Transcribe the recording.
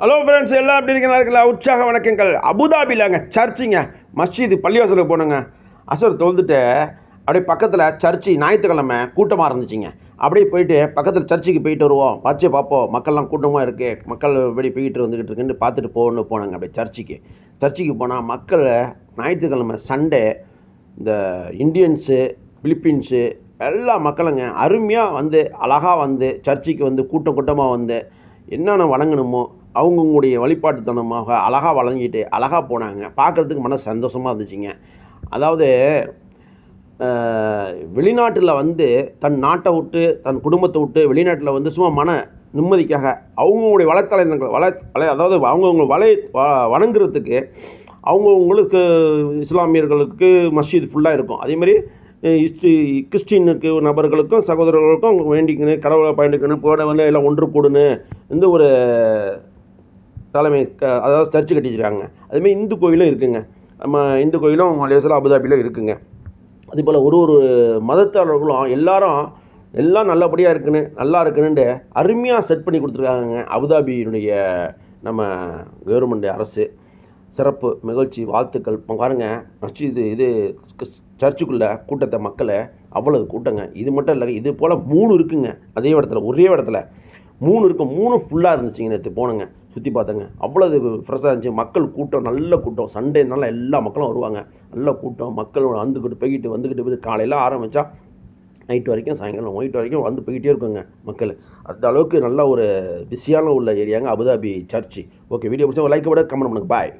Hello friends, எல்லாம் எப்படி இருக்கீங்களா? உற்சாக வணக்கங்கள். அபுதாபிலாங்க சர்ச்சுங்க, மஸ்ஜிது பள்ளிவாசலுக்கு போனோங்க. அசர் தொழுதுட்டு அப்படியே பக்கத்தில் சர்ச்சு ஞாயிற்றுக்கிழமை கூட்டமாக இருந்துச்சுங்க. அப்படியே போயிட்டு பக்கத்தில் சர்ச்சுக்கு போயிட்டு வருவோம், பச்சை பார்ப்போம், மக்கள்லாம் கூட்டமாக இருக்குது, மக்கள் வெளியே போயிட்டு வந்துக்கிட்டு இருக்குன்னு பார்த்துட்டு போனாங்க. அப்படியே சர்ச்சுக்கு போனால் மக்கள் ஞாயிற்றுக்கிழமை சண்டே இந்த இந்தியன்ஸு, பிலிப்பீன்ஸு எல்லா மக்களுங்க அருமையாக வந்து அழகாக வந்து சர்ச்சுக்கு வந்து கூட்டமாக வந்து என்னென்ன வழங்கணுமோ அவங்கவுங்களுடைய வழிபாட்டுத்தனமாக அழகாக வழங்கிட்டு அழகாக போனாங்க. பார்க்குறதுக்கு மன சந்தோஷமாக இருந்துச்சுங்க. அதாவது வெளிநாட்டில் வந்து தன் நாட்டை விட்டு தன் குடும்பத்தை விட்டு வெளிநாட்டில் வந்து சும்மா மன நிம்மதிக்காக அவங்கவுங்களுடைய வலைத்தளங்கள் அதாவது அவங்கவுங்க வணங்குறதுக்கு அவங்கவுங்களுக்கு இஸ்லாமியர்களுக்கு மஸ்ஜித் ஃபுல்லாக இருக்கும். அதேமாதிரி கிறிஸ்டினுக்கு நபர்களுக்கும் சகோதரர்களுக்கும் அவங்க வேண்டிக்கணும், கடவுளை பயணிக்கணும், போட வந்து எல்லாம் ஒன்று கூடணும் இந்த ஒரு தலைமை அதாவது சர்ச்சு கட்டிச்சிருக்காங்க. அதுமாதிரி இந்து கோயிலும் இருக்குதுங்க. நம்ம இந்து கோயிலும் மலேசியாவில் அபுதாபியில் இருக்குதுங்க. அதேபோல் ஒரு மதத்தாளர்களும் எல்லாம் நல்லபடியாக நல்லா இருக்குன்னுட்டு அருமையாக செட் பண்ணி கொடுத்துருக்காங்க. அபுதாபியினுடைய நம்ம கவர்மெண்ட் அரசு சிறப்பு நிகழ்ச்சி, வாழ்த்துக்கள். பாருங்கள், மஸ்ஜிது இது சர்ச்சுக்குள்ளே கூட்டத்தை மக்களை அவ்வளவு கூட்டங்க. இது மட்டும் இல்லைங்க, இது போல் 3 இருக்குங்க. ஒரே இடத்துல 3 இருக்குது. 3 ஃபுல்லாக இருந்துச்சுங்க. நேற்று போனேங்க, சுற்றி பார்த்தேங்க. அவ்வளவு ஃப்ரெஷ்ஷாக இருந்துச்சு. மக்கள் கூட்டம், நல்ல கூட்டம். சண்டேனால எல்லா மக்களும் வருவாங்க. நல்ல கூட்டம், மக்கள் வந்துக்கிட்டு காலையில் ஆரம்பித்தா நைட்டு வரைக்கும், சாயங்காலம் நைட்டு வரைக்கும் வந்து போய்கிட்டே இருக்குங்க மக்கள். அந்த அளவுக்கு நல்ல ஒரு பிஸியான உள்ள ஏரியாங்க அபுதாபி சர்ச்சு. ஓகே, வீடியோ பிடிச்சா லைக் போட, கமெண்ட் பண்ணுங்கள். பாய்.